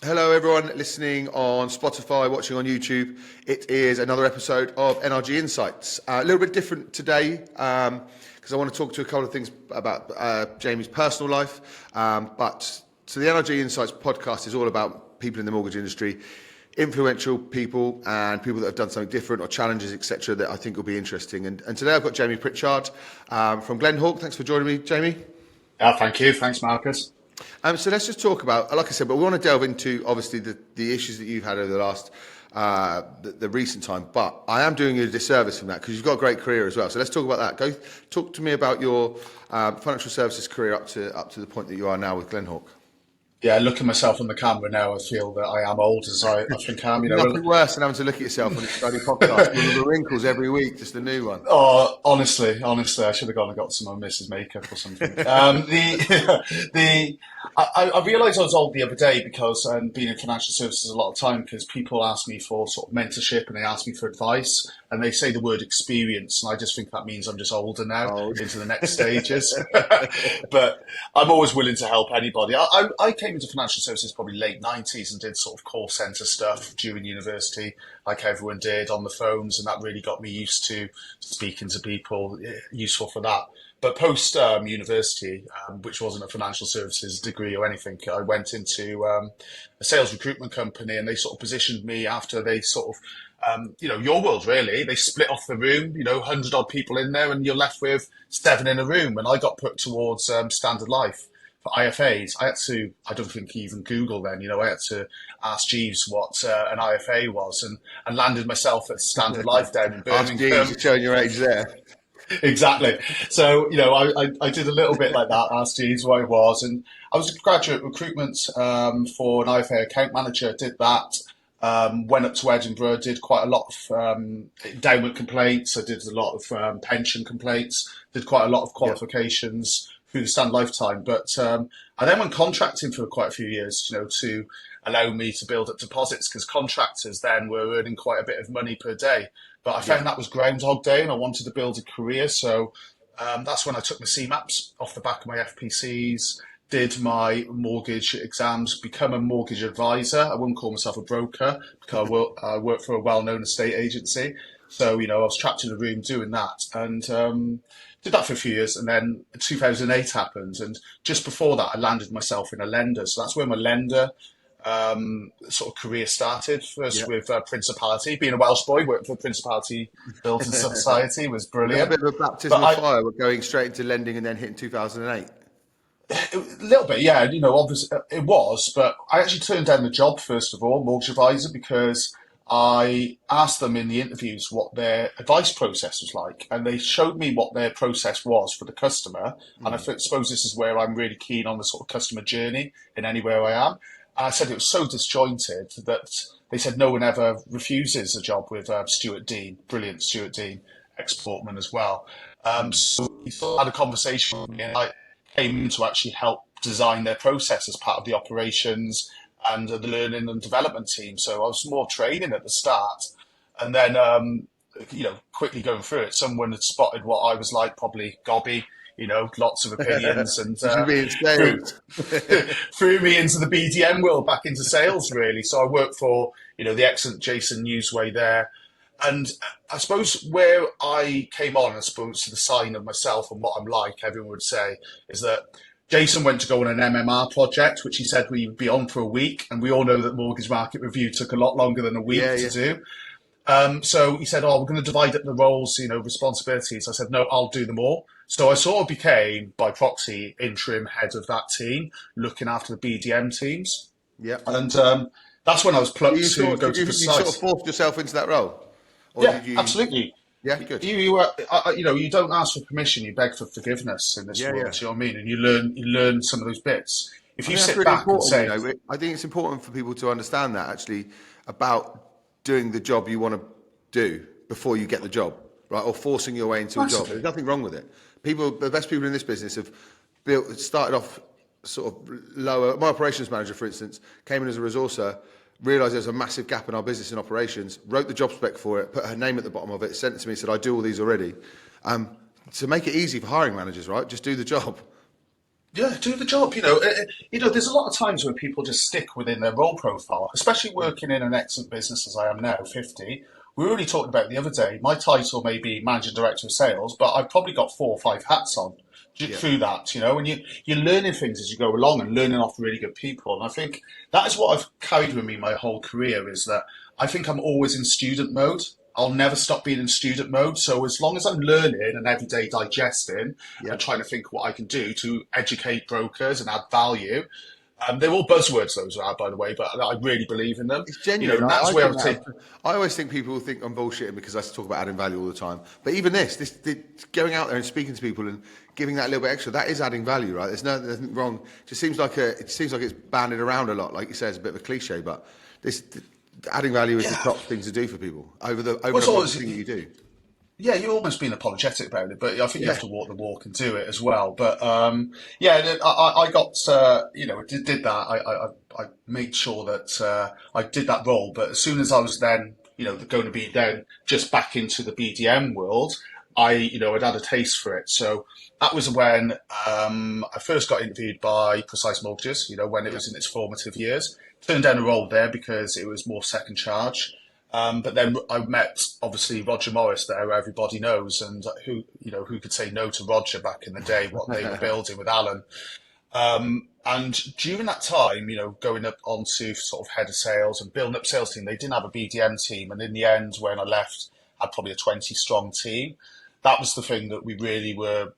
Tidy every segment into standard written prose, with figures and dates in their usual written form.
Hello, everyone listening on Spotify, watching on YouTube. It is another episode of NRG Insights. A little bit different today because I want to talk to a couple of things about Jamie's personal life. So the NRG Insights podcast is all about people in the mortgage industry, influential people and people that have done something different or challenges, etc., that I think will be interesting. And today I've got Jamie Pritchard from Glenhawk. Thanks for joining me, Jamie. Thank you. Thanks, Marcus. So let's just talk about, like I said, but we want to delve into obviously the issues that you've had over the last, the recent time. But I am doing you a disservice from that because you've got a great career as well. So let's talk about that. Go talk to me about your financial services career up to the point that you are now with Glenhawk. Yeah, looking myself on the camera now, I feel that I am old as I think I am. Nothing worse than having to look at yourself on this bloody podcast with all the wrinkles every week, just a new one. Oh, honestly, I should have gone and got some of Mrs. Makeup or something. I realised I was old the other day because being in financial services a lot of time because people ask me for sort of mentorship and they ask me for advice and they say the word experience and I just think that means I'm just older now into the next stages. But I'm always willing to help anybody. I came into financial services probably late 90s and did sort of call centre stuff during university like everyone did on the phones, and that really got me used to speaking to people, useful for that. But post university, which wasn't a financial services degree or anything, I went into a sales recruitment company and they sort of positioned me after they sort of, your world really, they split off the room, 100 odd people in there and you're left with 7 in a room. And I got put towards Standard Life for IFAs. I don't think even Google then, I had to ask Jeeves what an IFA was and landed myself at Standard Life down in Birmingham. Ask Jeeves, you're showing your age there. Exactly. So, I did a little bit like that, asked Jeeves what it was. And I was a graduate recruitment for an IFA account manager, did that. Went up to Edinburgh, did quite a lot of endowment complaints. I did a lot of pension complaints, did quite a lot of qualifications through the Standard Lifetime. But I then went contracting for quite a few years, to allow me to build up deposits because contractors then were earning quite a bit of money per day. But I found that was Groundhog Day and I wanted to build a career. So that's when I took my CMAPs off the back of my FPCs, did my mortgage exams, become a mortgage advisor. I wouldn't call myself a broker because I work for a well-known estate agency. So, I was trapped in a room doing that and did that for a few years. And then 2008 happened. And just before that, I landed myself in a lender. So that's where my lender sort of career started first with Principality. Being a Welsh boy, working for Principality Building Society was brilliant. A bit of a baptism of fire. We're going straight into lending and then hitting 2008. A little bit, yeah. Obviously it was, but I actually turned down the job first of all, mortgage advisor, because I asked them in the interviews what their advice process was like, and they showed me what their process was for the customer. And I suppose this is where I'm really keen on the sort of customer journey in anywhere I am. And I said it was so disjointed that they said no one ever refuses a job with Stuart Dean, brilliant Stuart Dean, ex-Portman as well. So we had a conversation with me and I came in to actually help design their process as part of the operations and the learning and development team. So I was more training at the start. And then, quickly going through it, someone had spotted what I was like, probably gobby, lots of opinions and threw me into the BDM world, back into sales, really. So I worked for, the excellent Jason Newsway there. And I suppose where I came on, I suppose, to the sign of myself and what I'm like, everyone would say, is that Jason went to go on an MMR project, which he said we would be on for a week. And we all know that Mortgage Market Review took a lot longer than a week to do. So he said, we're going to divide up the roles, responsibilities. I said, no, I'll do them all. So I sort of became, by proxy, interim head of that team, looking after the BDM teams. Yeah. And that's when I was plucked to go to Precise. You sort of forced yourself into that role? Or absolutely. Yeah, good. You don't ask for permission, you beg for forgiveness in this world, you know what I mean? And you learn some of those bits. If you sit back and say... I think it's important for people to understand that, actually, about doing the job you want to do before you get the job, right? Or forcing your way into a job. There's nothing wrong with it. The best people in this business have started off sort of lower. My operations manager, for instance, came in as a resourcer, realised there's a massive gap in our business and operations, wrote the job spec for it, put her name at the bottom of it, sent it to me, said, I do all these already. To make it easy for hiring managers, right? Just do the job. Yeah, do the job. There's a lot of times where people just stick within their role profile, especially working in an excellent business as I am now, 50. We were already talking about it the other day. My title may be managing director of sales, but I've probably got 4 or 5 hats on Yeah. through that. And you're learning things as you go along and learning off really good people. And I think that is what I've carried with me my whole career is that I think I'm always in student mode. I'll never stop being in student mode. So as long as I'm learning and every day digesting Yeah. and trying to think what I can do to educate brokers and add value, they're all buzzwords, those are, by the way, but I really believe in them. It's genuine. And I that's where I think would say, that. I always think people think I'm bullshitting because I talk about adding value all the time. But even this going out there and speaking to people and giving that little bit extra, that is adding value, right? There's nothing wrong. It seems like it's banded around a lot, like you say, it's a bit of a cliche. But this adding value is the yeah. top thing to do for people over and Well, it's above the always, thing that you do. yeah, you're almost being apologetic about it, but I think you Yeah. have to walk the walk and do it as well. But yeah, I got did that. I made sure that I did that role. But as soon as I was then going to be then just back into the BDM world, I'd had a taste for it. So that was when I first got interviewed by Precise Mortgages. When it Yeah. was in its formative years, turned down a role there because it was more second charge. But then I met obviously Roger Morris there, who everybody knows, and who could say no to Roger back in the day, what they were building with Alan. And during that time, going up onto sort of head of sales and building up sales team, they didn't have a BDM team. And in the end, when I left, I had probably a 20 strong team. That was the thing that we really were,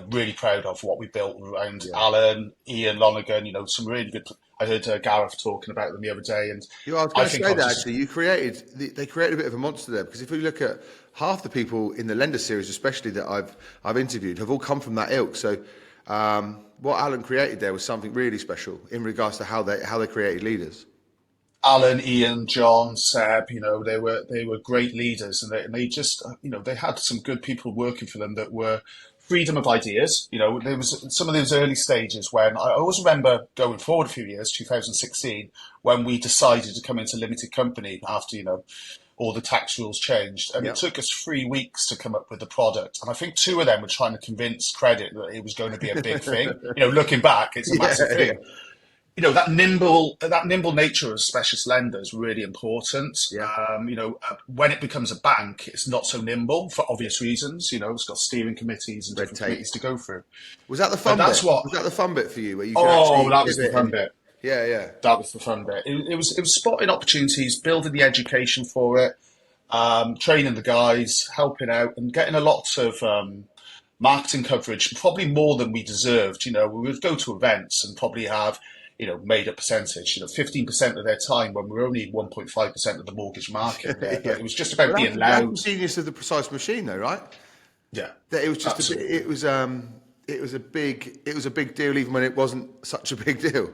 really proud of what we built around Yeah. Alan, Ian Lonergan, some really good. I heard Gareth talking about them the other day, and I was I going to think say I was that just actually. They created a bit of a monster there because if you look at half the people in the lender series, especially that I've interviewed, have all come from that ilk. So what Alan created there was something really special in regards to how they created leaders. Alan, Ian, John, Seb, they were great leaders, and they just they had some good people working for them that were freedom of ideas. There was some of those early stages when I always remember going forward a few years, 2016, when we decided to come into limited company after all the tax rules changed, and it Yeah. took us 3 weeks to come up with the product. And I think two of them were trying to convince Credit that it was going to be a big thing. Looking back, it's a Yeah, massive yeah, thing. That nimble nature of specialist lender is really important. yeah. When it becomes a bank, it's not so nimble for obvious reasons. It's got steering committees and Red different tape. committees to go through. Was that the But fun bit? that's what. Was that the fun bit for you, where you could Oh, actually that was the pivot fun and bit. yeah, yeah, That was the fun bit. It was spotting opportunities, building the education for it, training the guys, helping out, and getting a lot of marketing coverage, probably more than we deserved. We would go to events and probably have, made up percentage, 15% of their time when we're only 1.5% of the mortgage market there. But yeah. it was just about Well, being that's loud. the genius of the precise machine, though, right? Yeah, That it was just a bit. absolutely. It was a big deal, even when it wasn't such a big deal.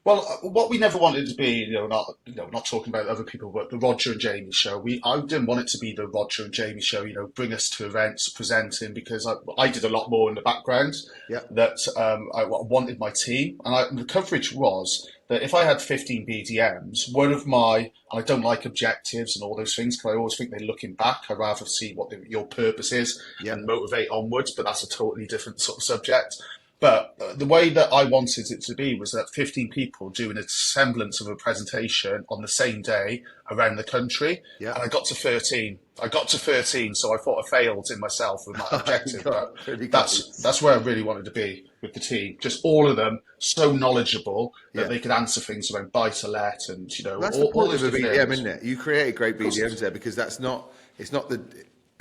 Well, what we never wanted to be, not talking about other people, but the Roger and Jamie show. I didn't want it to be the Roger and Jamie show. Bring us to events, presenting, because I did a lot more in the background. Yeah, That I wanted my team, and the coverage was that if I had 15 BDMs, one of my, and I don't like objectives and all those things because I always think they're looking back. I'd rather see what your purpose is yeah, and motivate onwards, but that's a totally different sort of subject. But the way that I wanted it to be was that 15 people doing a semblance of a presentation on the same day around the country. yeah. And I got to 13. So I thought I failed in myself with my objective. But Pretty that's close. that's where I really wanted to be with the team. Just all of them so knowledgeable that Yeah. they could answer things around buy to let and, Well, that's the all point those of a different BDM, areas. isn't it? You create great Of course it BDMs is. there because it's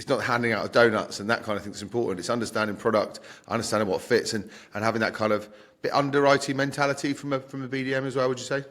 not handing out donuts and that kind of thing that's important. It's understanding product, understanding what fits, and having that kind of bit underwriting mentality from a BDM as well. Would you say?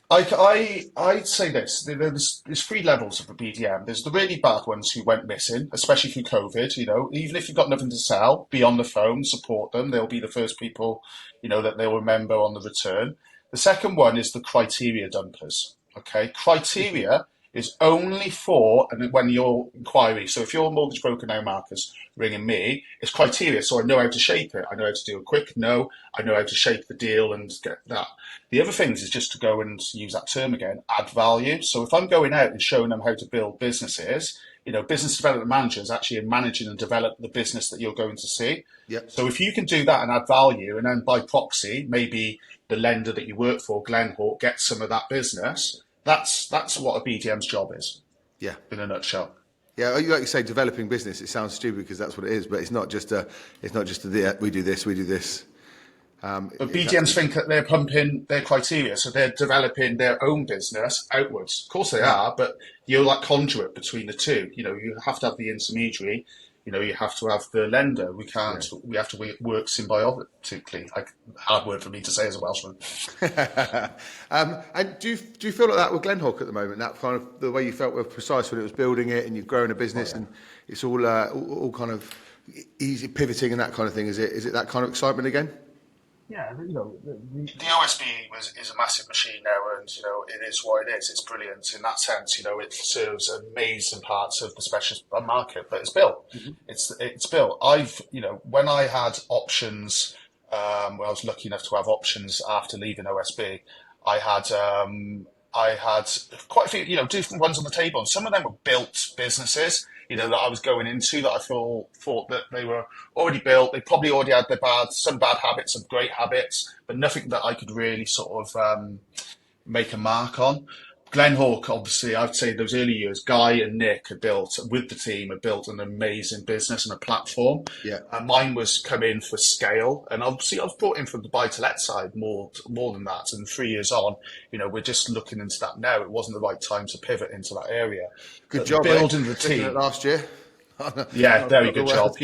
I'd say this. There's 3 levels of a BDM. There's the really bad ones who went missing, especially through COVID. Even if you've got nothing to sell, be on the phone, support them. They'll be the first people, that they'll remember on the return. The second one is the criteria dumpers. Okay, criteria is only for and when your inquiry. So if you're a mortgage broker now, Marcus, ringing me, it's criteria. So I know how to shape it. I know how to do a quick no. I know how to shape the deal and get that. The other things is just to go and use that term again, add value. So if I'm going out and showing them how to build businesses, business development manager is actually managing and develop the business that you're going to see. Yep. So if you can do that and add value, and then by proxy, maybe the lender that you work for, Glenhawk, gets some of that business. That's what a BDM's job is. Yeah. In a nutshell. Yeah, like you say, developing business. It sounds stupid because that's what it is, but it's not just we do this. But BDMs think that they're pumping their criteria, so they're developing their own business outwards. Of course they are, but you're like conduit between the two. You have to have the intermediary. You have to have the lender. We can't. Yeah. We have to work symbiotically. Like, hard word for me to say as a Welshman. And do you feel like that with Glenhawk at the moment? That kind of the way you felt with Precise when it was building it and you're growing a business, and it's all kind of easy pivoting and that kind of thing. Is it that kind of excitement again? Yeah, the OSB is a massive machine now, and it is what it is. It's brilliant in that sense. It serves amazing parts of the specialist market, but it's built. Mm-hmm. It's built. When I had options, when I was lucky enough to have options after leaving OSB, I had quite a few different ones on the table, and some of them were built businesses. That I was going into, that I thought that they were already built. They probably already had some bad habits, some great habits, but nothing that I could really sort of make a mark on. Glenhawk, obviously, I'd say those early years, Guy and Nick had built an amazing business and a platform. Yeah. Mine was come in for scale, and obviously I was brought in from the buy-to-let side more than that. And 3 years on, we're just looking into that now. It wasn't the right time to pivot into that area. Good job, building the team last year. Yeah, very good job.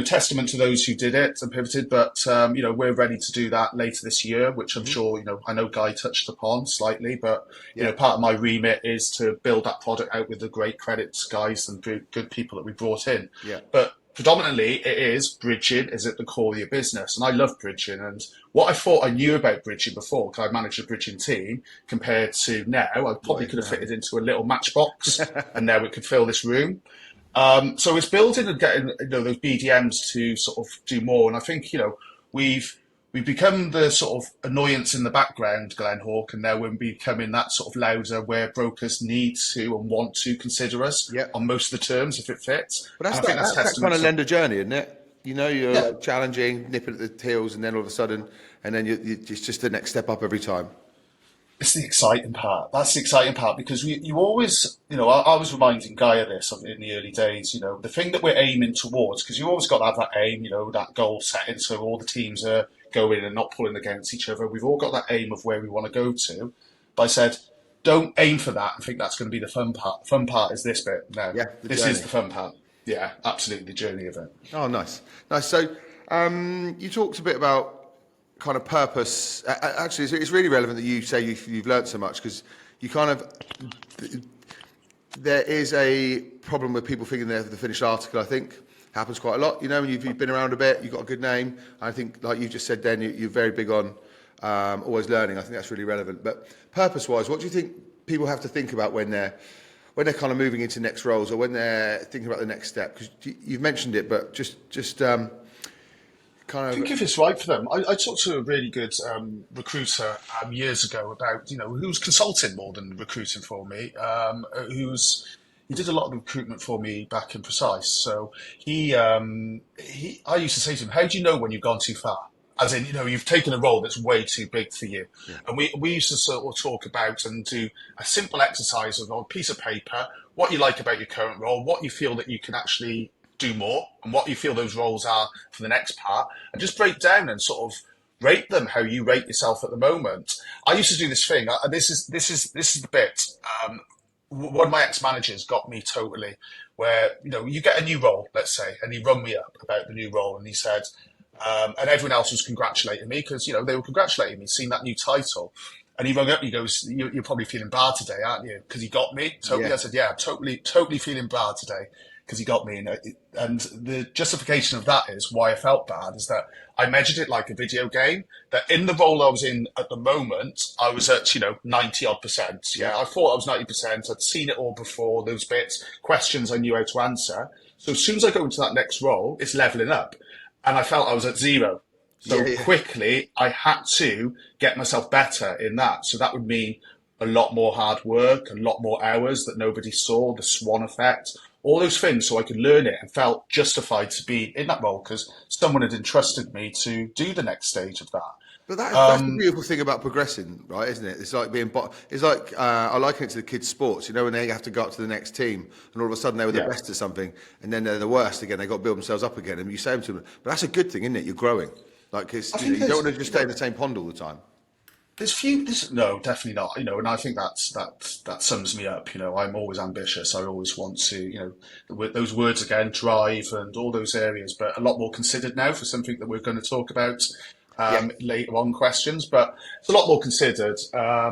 Testament to those who did it and pivoted, but we're ready to do that later this year, which I'm sure I know Guy touched upon slightly, but part of my remit is to build that product out with the great credits guys and good people that we brought in. Yeah. But predominantly it is bridging is at the core of your business, and I love bridging. And what I thought I knew about bridging before, because I managed a bridging team, compared to now, I probably could have fitted into a little matchbox, and now it could fill this room. So it's building and getting those BDMs to sort of do more, and I think we've become the sort of annoyance in the background, Glenhawk, and now we're becoming that sort of louder where brokers need to and want to consider us on most of the terms if it fits. But that's that kind of lender journey, isn't it? You're like challenging, nipping at the heels, and then all of a sudden, and then it's just the next step up every time. It's the exciting part. That's the exciting part, because you always, I was reminding Guy of this in the early days, the thing that we're aiming towards, because you always got to have that aim, that goal setting, so all the teams are going and not pulling against each other. We've all got that aim of where we want to go to. But I said, don't aim for that and think that's going to be the fun part. The fun part is this bit. No, this is the fun part. Yeah, absolutely, the journey of it. Oh, nice. So you talked a bit about kind of purpose. Actually, it's really relevant that you say you've learned so much, because you kind of there is a problem with people thinking they're the finished article. I think happens quite a lot. When you've been around a bit, you've got a good name. I think, like you just said, then you're very big on always learning. I think that's really relevant. But purpose-wise, what do you think people have to think about when they're kind of moving into next roles, or when they're thinking about the next step? Because you've mentioned it, but just kind of. I think if it's right for them. I talked to a really good recruiter years ago about, who was consulting more than recruiting for me, he did a lot of recruitment for me back in Precise. So I used to say to him, how do you know when you've gone too far? As in, you've taken a role that's way too big for you. Yeah. And we used to sort of talk about and do a simple exercise of on a piece of paper, what you like about your current role, what you feel that you can actually do more, and what you feel those roles are for the next part, and just break down and sort of rate them how you rate yourself at the moment. I used to do this thing. This is the bit. One of my ex-managers got me totally, where you get a new role, let's say, and he rung me up about the new role, and he said, and everyone else was congratulating me because they were congratulating me, seeing that new title. And he rung up and he goes, "You're probably feeling bad today, aren't you?" Because he got me totally. Yeah. I said, "Yeah, totally feeling bad today." because he got me in it. And the justification of that is why I felt bad is that I measured it like a video game. That in the role I was in at the moment, I was at 90 odd percent. Yeah, I thought I was 90%. I'd seen it all before. Those bits, questions I knew how to answer. So as soon as I go into that next role, it's leveling up, and I felt I was at zero. So quickly, I had to get myself better in that. So that would mean a lot more hard work, a lot more hours that nobody saw, the swan effect, all those things, so I could learn it and felt justified to be in that role because someone had entrusted me to do the next stage of that. But that's the beautiful thing about progressing, right? Isn't it? It's like it's like I liken it to the kids' sports. When they have to go up to the next team, and all of a sudden they were the best at something, and then they're the worst again. They got to build themselves up again, and you say to them, but that's a good thing, isn't it? You're growing. Like you don't want to just stay in the same pond all the time. No, definitely not. And I think that sums me up. I'm always ambitious. I always want to, those words again, drive and all those areas, but a lot more considered now for something that we're going to talk about later on questions. But it's a lot more considered. I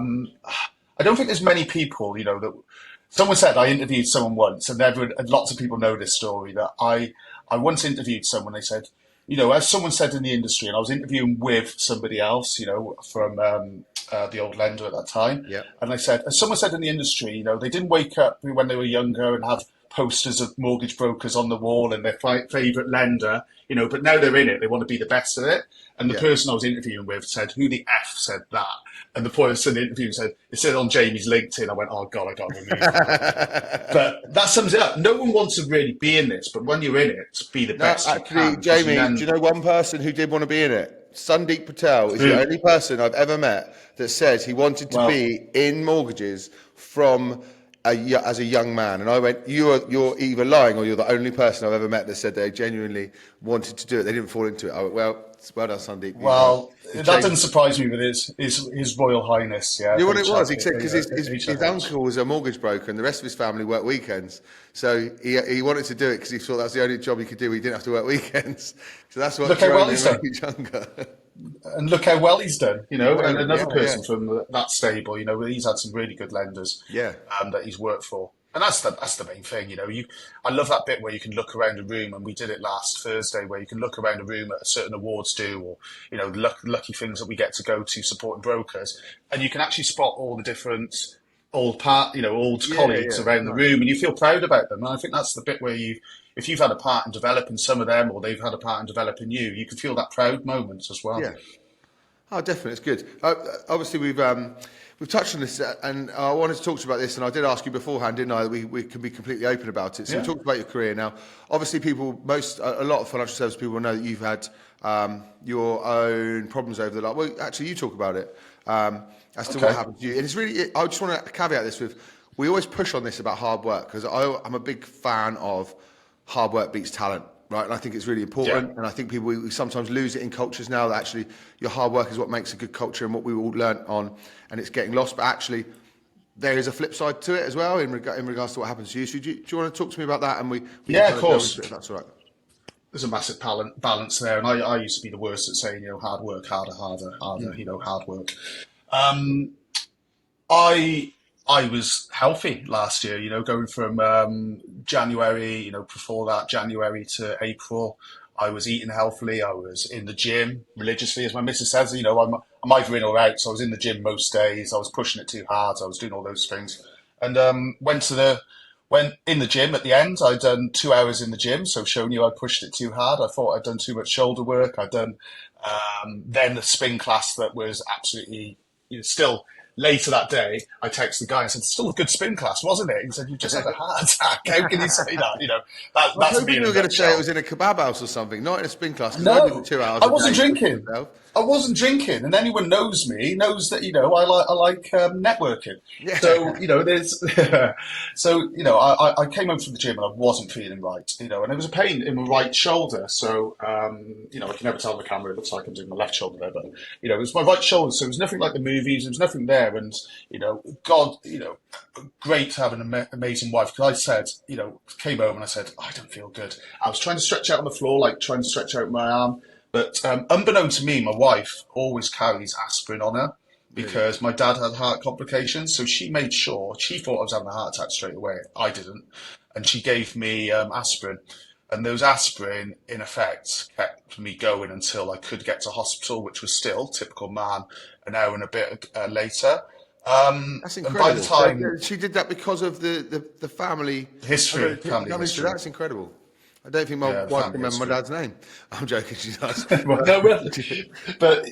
don't think there's many people, that someone said I interviewed someone once, and lots of people know this story that I once interviewed someone. They said, as someone said in the industry, and I was interviewing with somebody else, from the old lender at that time. Yeah. And I said, as someone said in the industry, they didn't wake up when they were younger and have posters of mortgage brokers on the wall and their favourite lender, but now they're in it, they want to be the best at it. And the person I was interviewing with said, who the F said that? And the person in the interview said, it said on Jamie's LinkedIn. I went, oh God, I got to remove that. But that sums it up. No one wants to really be in this, but when you're in it, be the best you can. Jamie, do you know one person who did want to be in it? Sandeep Patel is the only person I've ever met that says he wanted to be in mortgages as a young man. And I went, you're either lying or you're the only person I've ever met that said they genuinely wanted to do it. They didn't fall into it. I went, well done, Sandeep. Well, that doesn't surprise me with his Royal Highness. Yeah, you know what it was? He said because his uncle was a mortgage broker and the rest of his family worked weekends. So he wanted to do it because he thought that's the only job he could do. He didn't have to work weekends. So that's what drove him younger. And look how well he's done, and another person from that stable, he's had some really good lenders that he's worked for. And that's the main thing, I love that bit where you can look around a room, and we did it last Thursday, where you can look around a room at certain awards do, or, lucky things that we get to go to supporting brokers, and you can actually spot all the different old colleagues around the room, and you feel proud about them. And I think that's the bit where if you've had a part in developing some of them, or they've had a part in developing you, you can feel that proud moment as well. Yeah. Oh, definitely, it's good. Obviously, we've touched on this, and I wanted to talk to you about this, and I did ask you beforehand, didn't I, that we can be completely open about it. So we talked about your career. Now, obviously, a lot of financial service people know that you've had your own problems over the last. Well, actually, you talk about it as to what happened to you, and it's really. I just want to caveat this with, we always push on this about hard work because I'm a big fan of hard work beats talent. Right, and I think it's really important, and I think we sometimes lose it in cultures now that actually your hard work is what makes a good culture and what we all learnt on, and it's getting lost. But actually, there is a flip side to it as well in regards to what happens to you. So do you want to talk to me about that? And we of course. If that's all right. There's a massive balance there, and I used to be the worst at saying hard work, harder, hard work. I was healthy last year, going from January, before that, January to April, I was eating healthily. I was in the gym religiously, as my missus says, I'm either in or out. So I was in the gym most days. I was pushing it too hard. I was doing all those things. And went in the gym at the end. I'd done 2 hours in the gym. So showing you I pushed it too hard. I thought I'd done too much shoulder work. I'd done then the spin class that was absolutely still. Later that day, I texted the guy and said, "Still a good spin class, wasn't it?" He said, "You just had a heart attack. How can you say that?" That's me. You were going to say it was in a kebab house or something, not in a spin class. No, 2 hours. I wasn't drinking. I wasn't drinking, and anyone knows me knows that I like networking. Yeah. So there's I came home from the gym and I wasn't feeling right. And there was a pain in my right shoulder. So I can never tell on the camera. It looks like I'm doing my left shoulder there, but it was my right shoulder. So it was nothing like the movies. There was nothing there, and God, great to have an amazing wife. Because I said, came home and I said, I don't feel good. I was trying to stretch out on the floor, like trying to stretch out my arm. But unbeknown to me, my wife always carries aspirin on her. Really? because my dad had heart complications. So she made sure, she thought I was having a heart attack straight away. I didn't. And she gave me aspirin. And those aspirin, in effect, kept me going until I could get to hospital, which was still, typical man, an hour and a bit later. That's And by the incredible. So time, she did that because of the family. history, family Family history. history, That's incredible. I don't think my yeah, the wife can family remember my history. dad's name. I'm joking. She does. Well, no, well, but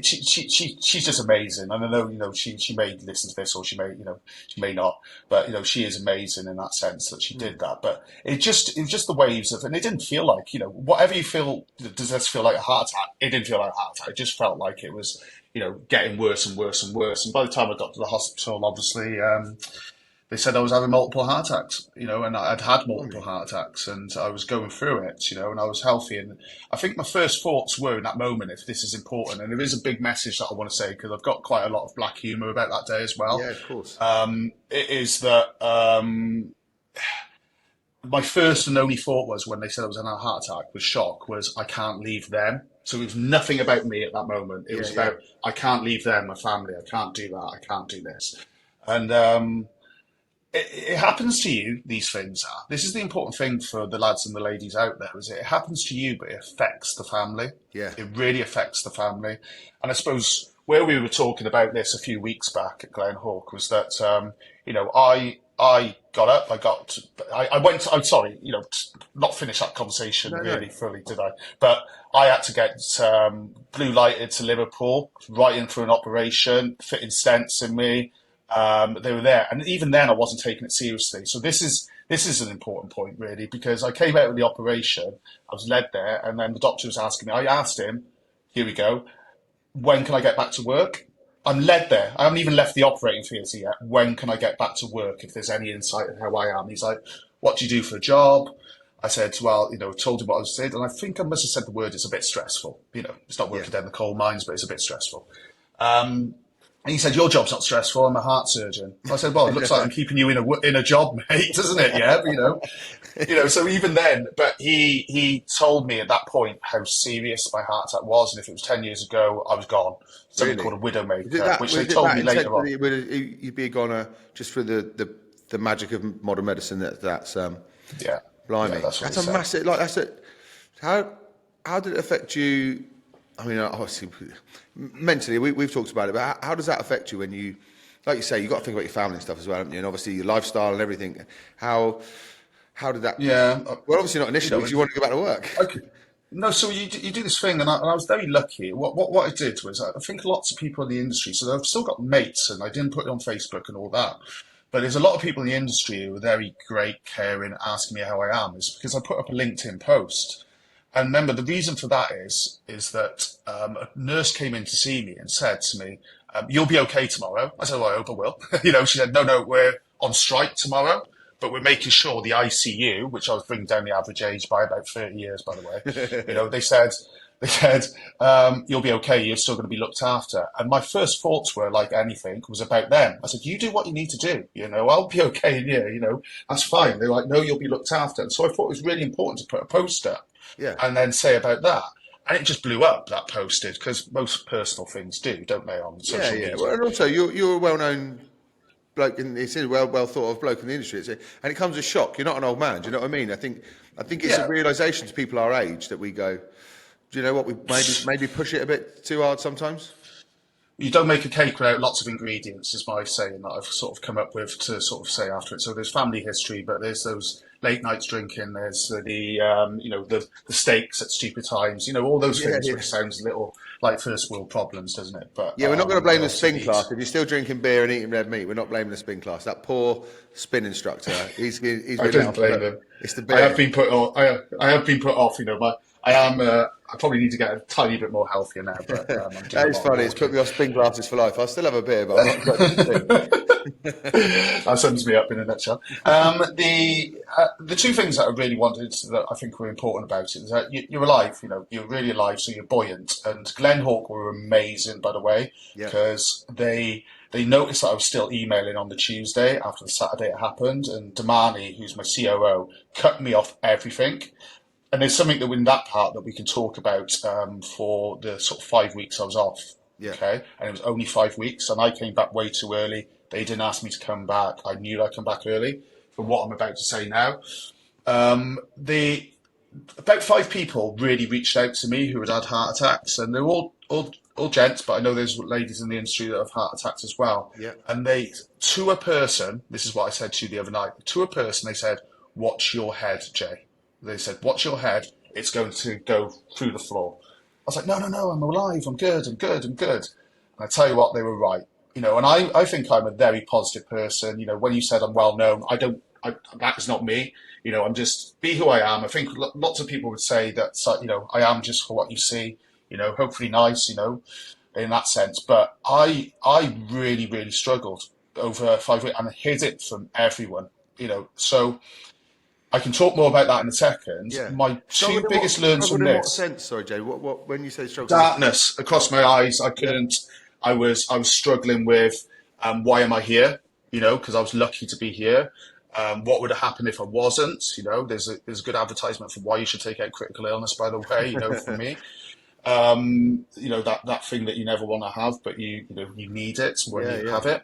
she's just amazing. And I know, she may listen to this or she may not, but, she is amazing in that sense that she did that. But it was just the waves of, and it didn't feel like, whatever you feel, does this feel like a heart attack? It didn't feel like a heart attack. It just felt like it was, getting worse and worse and worse. And by the time I got to the hospital, obviously, they said I was having multiple heart attacks, and I'd had multiple heart attacks and I was going through it, and I was healthy. And I think my first thoughts were in that moment, if this is important, and there is a big message that I want to say because I've got quite a lot of black humour about that day as well. Yeah, of course. It is that my first and only thought was when they said I was having a heart attack was shock, was I can't leave them. So it was nothing about me at that moment. It Yeah, was yeah. about I can't leave them, my family. I can't do that. I can't do this. And it happens to you, these things are. This is the important thing for the lads and the ladies out there, is it happens to you, but it affects the family. Yeah. It really affects the family. And I suppose where we were talking about this a few weeks back at Glenhawk was that, I got up, I went, I'm sorry, not finish that conversation No, no. really fully, did I? But I had to get blue lighted to Liverpool, right in for an operation, fitting stents in me. They were there, and even then, I wasn't taking it seriously. So this is an important point, really, because I came out of the operation, I was led there, and then the doctor was asking me. I asked him, "Here we go. When can I get back to work?" I'm led there. I haven't even left the operating theatre yet. When can I get back to work? If there's any insight on how I am, he's like, "What do you do for a job?" I said, well, told him what I said, and I think I must have said the word, it's a bit stressful. It's not working Yeah. down the coal mines, but it's a bit stressful. And he said, your job's not stressful, I'm a heart surgeon. I said, well, it looks like I'm keeping you in a job, mate, doesn't it? Yeah, so even then, but he told me at that point how serious my heart attack was, and if it was 10 years ago, I was gone. Something Really? called a Was it widowmaker, that? which Was they it told that me intense later on. that you'd be a goner just for the magic of modern medicine? That's Yeah, yeah, blimey. that's what That's he a said. massive. Like that's it. How did it affect you? I mean, obviously, mentally, we've talked about it, but how does that affect you when you, like you say, you've got to think about your family and stuff as well, haven't you? And obviously your lifestyle and everything. How did that? Yeah, Well, obviously not initially, because you want to go back to work. okay. No, so you do this thing, and I was very lucky. What I did was, I think lots of people in the industry, so I've still got mates, and I didn't put it on Facebook and all that, but there's a lot of people in the industry who are very great, caring, asking me how I am, is because I put up a LinkedIn post. And remember, the reason for that is that a nurse came in to see me and said to me, "You'll be okay tomorrow." I said, "Well, I hope I will." She said, "No, we're on strike tomorrow, but we're making sure the ICU," which I was bringing down the average age by about 30 years, by the way. They said, "You'll be okay. You're still going to be looked after." And my first thoughts were, like anything, was about them. I said, "You do what you need to do. I'll be okay in here. That's fine." They're like, "No, you'll be looked after." And so I thought it was really important to put a post up Yeah. and then say about that. And it just blew up, that post did, because most personal things do, don't they, on Yeah, social yeah. media? Well, and also you're a well-known bloke, and it's a well thought of bloke in the industry. And it comes as shock. You're not an old man. Do you know what I mean? I think it's a Yeah. realization to people our age that we go, do you know what? We maybe push it a bit too hard sometimes. You don't make a cake without lots of ingredients, is my saying that I've sort of come up with to sort of say after it. So there's family history, but there's those late nights drinking, there's the steaks at stupid times, all those Yeah, things, yeah. which sounds a little like first world problems, doesn't it? But Yeah, we're not going to blame the obviously spin class. If you're still drinking beer and eating red meat, we're not blaming the spin class. That poor spin instructor, he's I been don't out. blame him. It's the I have beer. been put off. I have been put off. But I am. I probably need to get a tiny bit more healthier now. But I'm doing That a is lot of funny. It's put walking. me off spin glasses for life. I'll still have a beer, but I'm not touching spin. That sums me up in a nutshell. The two things that I really wanted that I think were important about it is that you're alive. You're really alive, so you're buoyant. And Glenhawk were amazing, by the way, Yeah. because they noticed that I was still emailing on the Tuesday after the Saturday it happened, and Damani, who's my COO, cut me off everything. And there's something that in that part that we can talk about for the sort of 5 weeks I was off. Yeah. Okay. And it was only 5 weeks, and I came back way too early. They didn't ask me to come back. I knew I'd come back early for what I'm about to say now. The About 5 people really reached out to me who had heart attacks, and they're all gents, but I know there's ladies in the industry that have heart attacks as well. Yeah. And they, to a person, this is what I said to you the other night, to a person, they said, "Watch your head, Jay." They said, "Watch your head. It's going to go through the floor." I was like, "No, no, no, I'm alive. I'm good. I'm good. I'm good." And I tell you what, they were right. And I think I'm a very positive person. When you said I'm well known, that is not me. I'm just be who I am. I think lots of people would say that, I am just for what you see, hopefully nice, in that sense. But I really, really struggled over 5 weeks and I hid it from everyone, so I can talk more about that in a second. Yeah. My two biggest learns from Struggled in what this: sense? Sorry, Jay. What when you say struggle? darkness across my eyes. I couldn't. I was struggling with why am I here? Because I was lucky to be here. What would have happened if I wasn't? There's a good advertisement for why you should take out critical illness, by the way. For me, that thing that you never want to have, but you need it when you have it.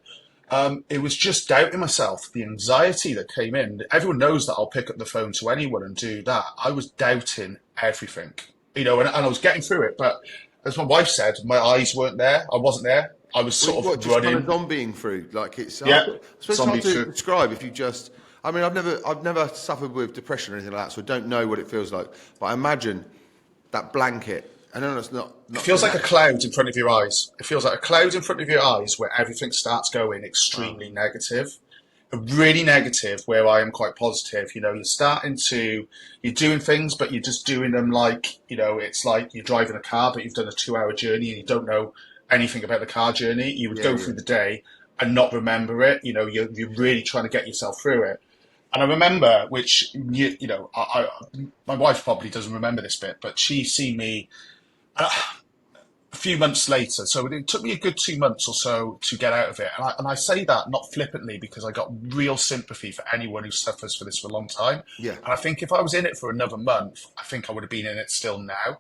It was just doubting myself, the anxiety that came in. Everyone knows that I'll pick up the phone to anyone and do that. I was doubting everything, and I was getting through it. But as my wife said, my eyes weren't there. I wasn't there. I was sort of Just running. kind of zombieing through, like it's. Yeah, I suppose it's hard to through. describe if you just. I mean, I've never suffered with depression or anything like that, so I don't know what it feels like. But I imagine that blanket. I know it's not. It feels like a cloud in front of your eyes. It feels like a cloud in front of your eyes where everything starts going extremely negative. Really negative, where I am quite positive. You're doing things, but you're just doing them like, it's like you're driving a car, but you've done a 2-hour journey and you don't know anything about the car journey. You would go through the day and not remember it. You're really trying to get yourself through it. And I remember, which, my wife probably doesn't remember this bit, but she seen me a few months later. So it took me a good 2 months or so to get out of it. And I say that not flippantly because I got real sympathy for anyone who suffers for this for a long time. Yeah. And I think if I was in it for another month, I think I would have been in it still now.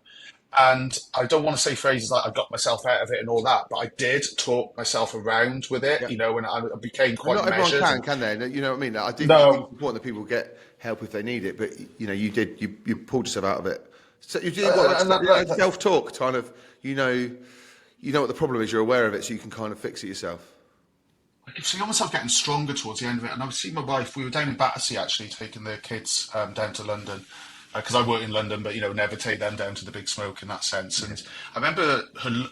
And I don't want to say phrases like I got myself out of it and all that, but I did talk myself around with it, and I became quite Not measured. everyone can they? You know what I mean? I think No. it's important that people get help if they need it, but you pulled yourself out of it. So you did self-talk, kind of. You know what the problem is. You're aware of it, so you can kind of fix it yourself. I could see myself getting stronger towards the end of it, and I would see my wife. We were down in Battersea actually, taking the kids down to London. Because I work in London, but never take them down to the big smoke in that sense. And I remember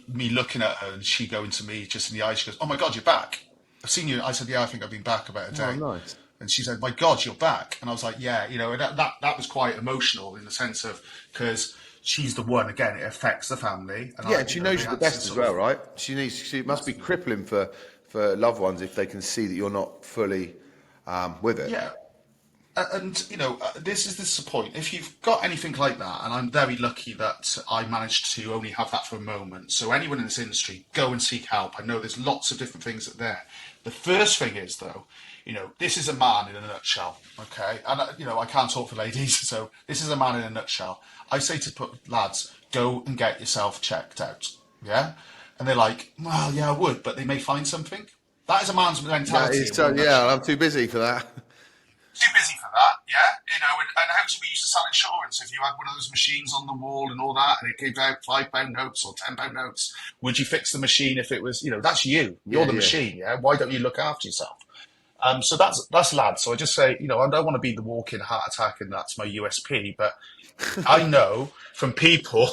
me looking at her and she going to me just in the eyes. She goes, "Oh my God, you're back! I've seen you." I said, "Yeah, I think I've been back about a day." Oh, nice. And she said, "My God, you're back!" And I was like, "Yeah, that was quite emotional in the sense of because she's the one again. It affects the family." And she knows you're the best as well, right? It must be crippling for loved ones if they can see that you're not fully with it. Yeah. And, this is the point. If you've got anything like that, and I'm very lucky that I managed to only have that for a moment. So anyone in this industry, go and seek help. I know there's lots of different things that there. The first thing is, though, this is a man in a nutshell, okay? And, I can't talk for ladies, so this is a man in a nutshell. I say to lads, go and get yourself checked out, yeah? And they're like, well, yeah, I would, but they may find something. That is a man's mentality. I'm too busy for that. Too busy for that, yeah. And how do we used to sell insurance? If you had one of those machines on the wall and all that, and it gave out £5 notes or £10 notes, would you fix the machine if it was, that's you. You're the machine, yeah. Why don't you look after yourself? So that's lads. So I just say, I don't want to be the walking heart attack, and that's my USP. But I know from people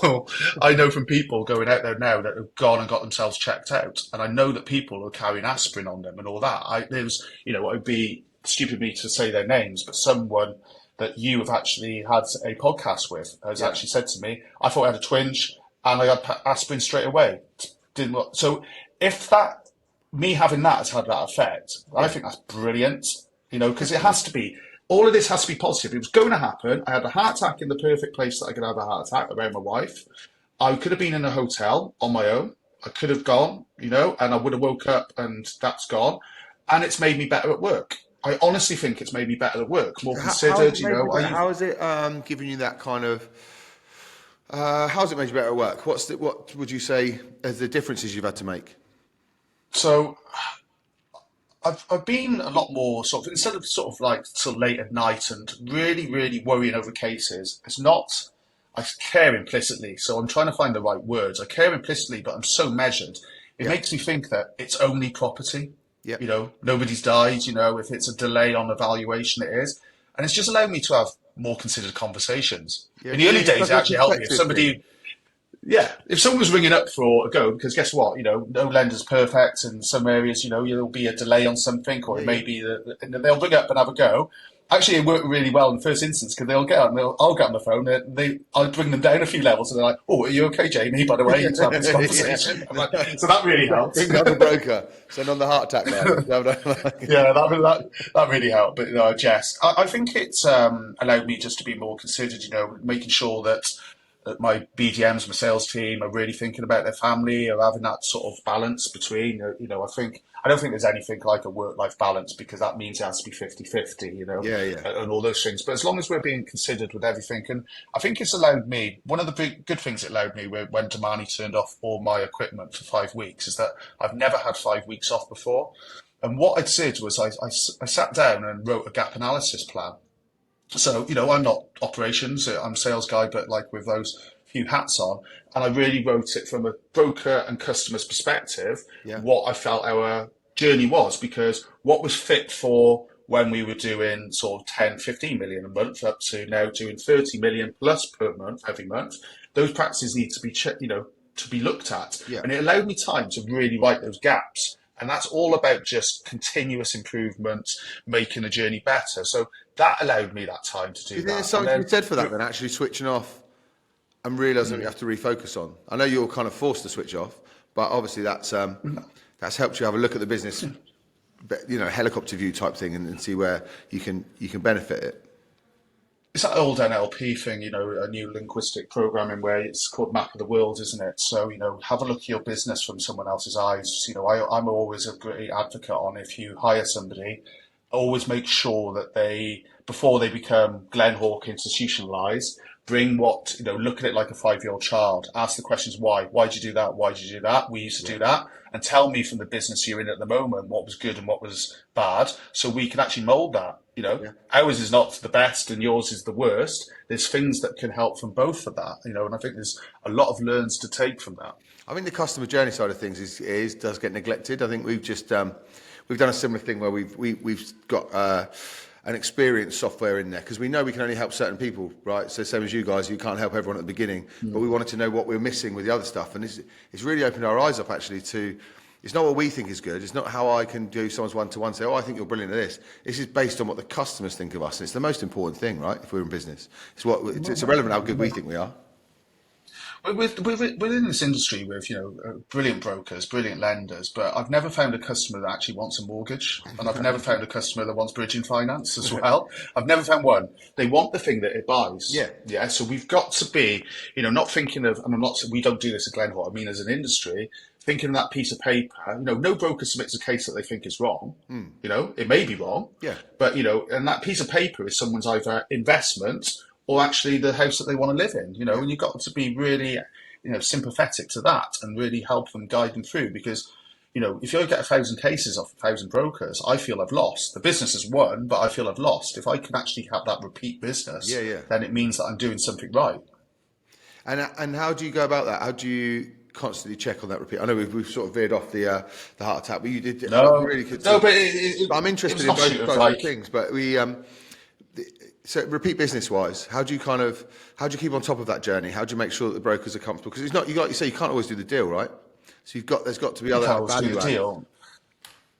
going out there now that have gone and got themselves checked out, and I know that people are carrying aspirin on them and all that. It would be stupid of me to say their names, but someone that you have actually had a podcast with has actually said to me, I thought I had a twinge and I had aspirin straight away. So if me having that has had that effect, I think that's brilliant, because it has to be, all of this has to be positive. It was going to happen. I had a heart attack in the perfect place that I could have a heart attack around my wife. I could have been in a hotel on my own. I could have gone, and I would have woke up and that's gone. And it's made me better at work. I honestly think it's made me better at work, more considered. How is it giving you that kind of How's it made you better at work? What would you say as the differences you've had to make? So I've been a lot more sort of, instead of sort of like till late at night and really worrying over cases. It's not. I care implicitly, so I'm trying to find the right words. I care implicitly, but I'm so measured. It Yeah, makes me think that it's only property. yeah, Nobody's died. If it's a delay on evaluation, it is, and it's just allowed me to have more considered conversations. yeah. In the early It's days, like it a actually helped me if perspective thing. somebody. Yeah, if someone was ringing up for a go, because guess what, no lender's perfect, and some areas, there'll be a delay on something, or Yeah, it yeah. may be that and they'll ring up and have a go. Actually, it worked really well in the first instance because they'll get on, I'll get on the phone, I'll bring them down a few levels, and they're like, "Oh, are you okay, Jamie? By the way, you need to have this Yeah. conversation." I'm like, so that really helped. Bring down the broker. Send on the heart attack line. Yeah, that really helped. But Jess, I think it's allowed me just to be more considered. Making sure that my BDMs, my sales team, are really thinking about their family, are having that sort of balance between. I don't think there's anything like a work-life balance because that means it has to be 50-50, Yeah, yeah. and all those things. But as long as we're being considered with everything, and I think it's allowed me, one of the big good things it allowed me when Damani turned off all my equipment for 5 weeks is that I've never had 5 weeks off before. And what I did was I sat down and wrote a gap analysis plan. So, I'm not operations, I'm a sales guy, but like with those few hats on. And I really wrote it from a broker and customer's perspective, Yeah. what I felt our journey was, because what was fit for when we were doing sort of 10, 15 million a month up to now doing 30 million plus per month, every month, those practices need to be, to be looked at. Yeah. And it allowed me time to really write those gaps. And that's all about just continuous improvement, making the journey better. So that allowed me that time to Do do you think there's that. And something to then, be said for that then, actually switching off and realising what you have to refocus on? I know you're kind of forced to switch off, but obviously that's helped you have a look at the business, helicopter view type thing and see where you can benefit it. it's that old NLP thing, a new linguistic programming where it's called Map of the World, isn't it? So, have a look at your business from someone else's eyes. I'm always a great advocate on if you hire somebody, always make sure that before they become Glenhawk institutionalized, bring look at it like a 5-year-old child. Ask the questions, why? Why did you do that? Why did you do that? We used to do that. And tell me from the business you're in at the moment what was good and what was bad, so we can actually mold that. Yeah. Ours is not the best and yours is the worst. There's things that can help from both of that, and I think there's a lot of learns to take from that. I think the customer journey side of things does get neglected. I think we've just we've done a similar thing where we've got an experienced software in there because we know we can only help certain people, right? So same as you guys, you can't help everyone at the beginning, but we wanted to know what we were missing with the other stuff, and it's really opened our eyes up actually to. It's not what we think is good. It's not how I can do someone's one-to-one, say, oh, I think you're brilliant at this. This is based on what the customers think of us. And it's the most important thing, right, if we're in business. It's irrelevant how good we think we are. We're in this industry with, brilliant brokers, brilliant lenders, but I've never found a customer that actually wants a mortgage, and I've never found a customer that wants bridging finance as well. I've never found one. They want the thing that it buys. Yeah. Yeah. So we've got to be, not thinking of, and we don't do this at Glenhawk. I mean, as an industry, thinking of that piece of paper. No broker submits a case that they think is wrong. It may be wrong. Yeah. But and that piece of paper is someone's either investment or actually the house that they want to live in, and you've got to be really, sympathetic to that and really help them, guide them through because, if you get 1,000 cases off 1,000 brokers, I feel I've lost. The business has won, but I feel I've lost. If I can actually have that repeat business, then it means that I'm doing something right. And how do you go about that? How do you constantly check on that repeat? I know we've sort of veered off the heart attack, but you did. No, really good. no, but I'm interested in both things, but so repeat business wise, how do you keep on top of that journey? How do you make sure that the brokers are comfortable? Because it's not, like you say, you can't always do the deal, right? So there's got to be other value add. Deal.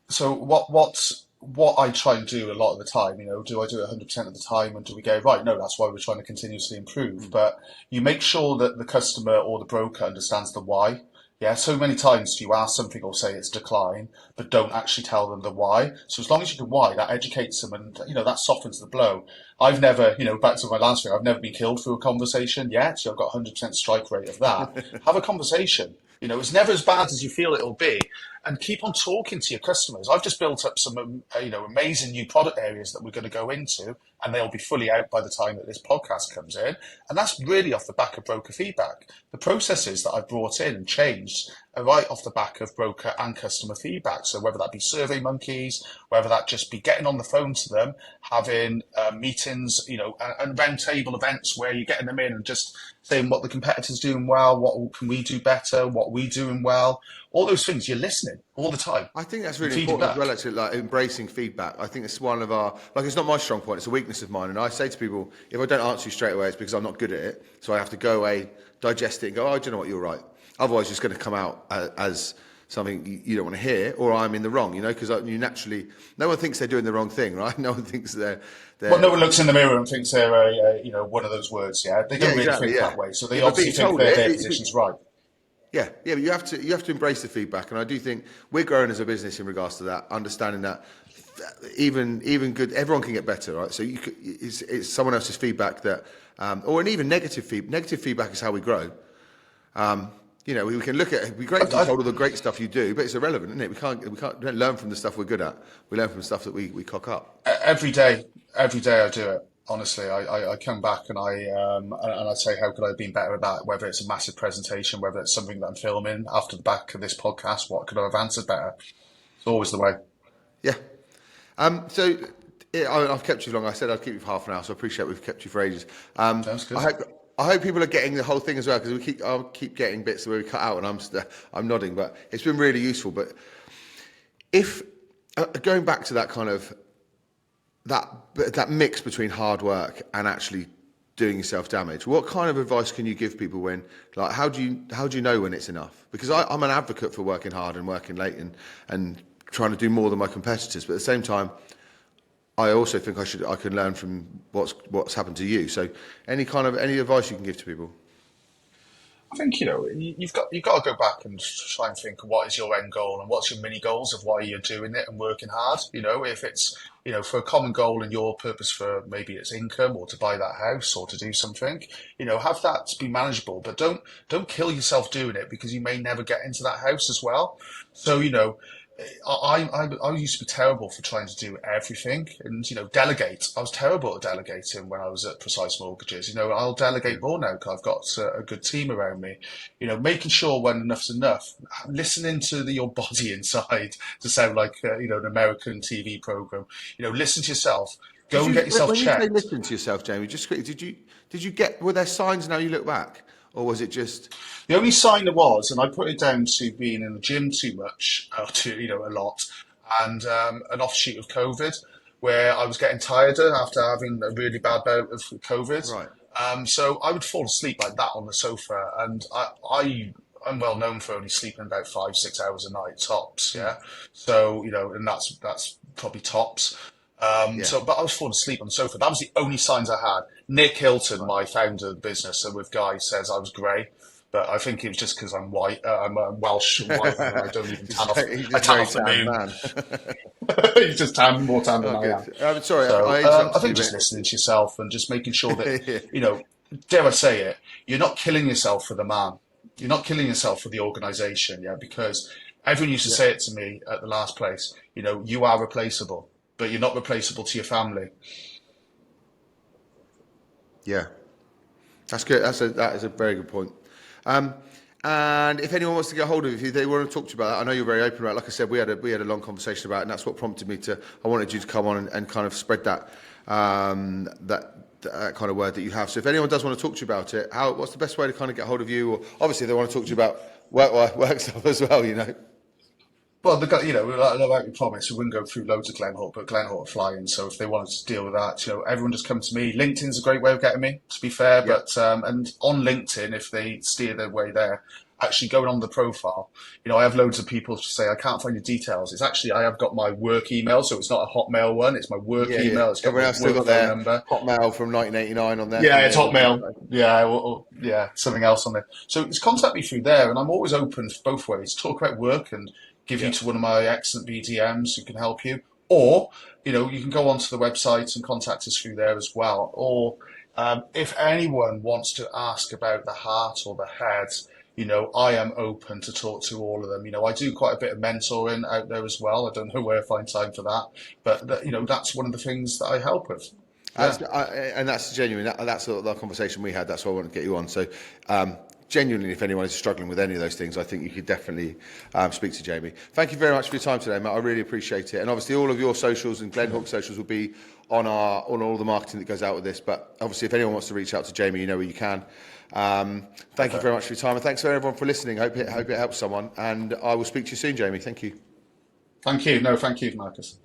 So what I try and do a lot of the time, do I do it 100% of the time, and do we go right? No, that's why we're trying to continuously improve. But you make sure that the customer or the broker understands the why. Yeah, so many times you ask something or say it's decline, but don't actually tell them the why. So as long as you can why, that educates them and, that softens the blow. I've never, back to my last thing, I've never been killed through a conversation yet. So I've got 100% strike rate of that. Have a conversation. It's never as bad as you feel it'll be. And keep on talking to your customers. I've just built up some, amazing new product areas that we're going to go into, and they'll be fully out by the time that this podcast comes in. And that's really off the back of broker feedback. The processes that I've brought in and changed are right off the back of broker and customer feedback. So whether that be Survey Monkeys, whether that just be getting on the phone to them, having meetings, and round table events where you're getting them in and just saying what the competitor's doing well, what can we do better, what we doing well, all those things. You're listening all the time. I think that's really important as well, actually, like embracing feedback. I think it's one of our, it's not my strong point, it's a weakness of mine. And I say to people, if I don't answer you straight away, it's because I'm not good at it. So I have to go away, digest it and go, oh, do you know what, you're right. Otherwise, it's going to come out as something you don't want to hear, or I'm in the wrong, because you naturally, no one thinks they're doing the wrong thing, right? No one thinks they're well, no one looks in the mirror and thinks they're one of those words, yeah? They don't really think that way, so they obviously think their position's right. Yeah, but you have to embrace the feedback, and I do think we're growing as a business in regards to that, understanding that even good, everyone can get better, right? So it's someone else's feedback that, or an even negative feedback. Negative feedback is how we grow. We can look at, it'd be great to be told all the great stuff you do, but it's irrelevant, isn't it? We don't learn from the stuff we're good at. We learn from the stuff that we cock up. Every day I do it. Honestly, I come back and I say, how could I have been better about it? Whether it's a massive presentation, whether it's something that I'm filming after the back of this podcast, what could I have answered better? It's always the way. Yeah. So I've kept you long. I said I'd keep you for half an hour, so I appreciate we've kept you for ages. Sounds good. I hope people are getting the whole thing as well, because I'll keep getting bits where we cut out, and I'm nodding, but it's been really useful. But if going back to that kind of that mix between hard work and actually doing yourself damage, what kind of advice can you give people when, like, how do you know when it's enough? Because I'm an advocate for working hard and working late and trying to do more than my competitors, but at the same time, I also think I can learn from what's happened to you. So any advice you can give to people? I think you've got to go back and try and think, what is your end goal and what's your mini goals of why you're doing it and working hard. If it's for a common goal and your purpose for maybe it's income or to buy that house or to do something, have that be manageable, but don't kill yourself doing it, because you may never get into that house as well. So I used to be terrible for trying to do everything and, delegate. I was terrible at delegating when I was at Precise Mortgages. I'll delegate more now because I've got a good team around me. Making sure when enough's enough, listening to your body inside, to sound like, an American TV program. Listen to yourself. Go and get yourself checked. When you say listen to yourself, Jamie, just quickly, were there signs now you look back? Or was it just... The only sign there was, and I put it down to being in the gym too much, a lot, and an offshoot of COVID, where I was getting tireder after having a really bad bout of COVID. Right. So I would fall asleep like that on the sofa, and I'm well known for only sleeping about 5-6 hours a night tops. Yeah. So and that's probably tops. But I was falling asleep on the sofa. That was the only signs I had. Nick Hilton, my founder of the business, and with Guy, says I was grey, but I think it was just because I'm white. I'm Welsh and white, and I don't even tan off. I tan off the moon. He's just more tan than I am. Sorry, so, I think just listening to yourself and just making sure that dare I say it, you're not killing yourself for the man. You're not killing yourself for the organisation, because everyone used to say it to me at the last place. You are replaceable, but you're not replaceable to your family. Yeah, that's good. That is a very good point. And if anyone wants to get hold of you, if they want to talk to you about that, I know you're very open about it. Like I said, we had a long conversation about it, and that's what prompted me I wanted you to come on and kind of spread that kind of word that you have. So if anyone does want to talk to you about it, what's the best way to kind of get hold of you? Or obviously they want to talk to you about work stuff as well, Well, like we promised, we wouldn't go through loads of Glenhawk, but Glenhawk are flying. So if they wanted to deal with that, everyone just come to me. LinkedIn's a great way of getting me, to be fair. Yeah. But and on LinkedIn, if they steer their way there, actually going on the profile, I have loads of people say I can't find your details. It's actually I have got my work email, so it's not a Hotmail one. It's my work email. Yeah. It's got everyone else still got their number. Hotmail from 1989 on there. Yeah, it's Hotmail. Yeah, something else on there. So it's contact me through there, and I'm always open for both ways. Talk about work and give you to one of my excellent BDMs who can help you. Or, you can go onto the website and contact us through there as well. Or if anyone wants to ask about the heart or the head, I am open to talk to all of them. I do quite a bit of mentoring out there as well. I don't know where I find time for that, but that's one of the things that I help with. Yeah. And that's genuine. That's the conversation we had. That's why I wanted to get you on. So, genuinely, if anyone is struggling with any of those things, I think you could definitely speak to Jamie. Thank you very much for your time today, Matt. I really appreciate it. And obviously, all of your socials and Glenhawk socials will be on all the marketing that goes out with this. But obviously, if anyone wants to reach out to Jamie, you know where you can. Thank you very much for your time, and thanks for everyone for listening. Hope it helps someone. And I will speak to you soon, Jamie. Thank you. Thank you. No, thank you, Marcus.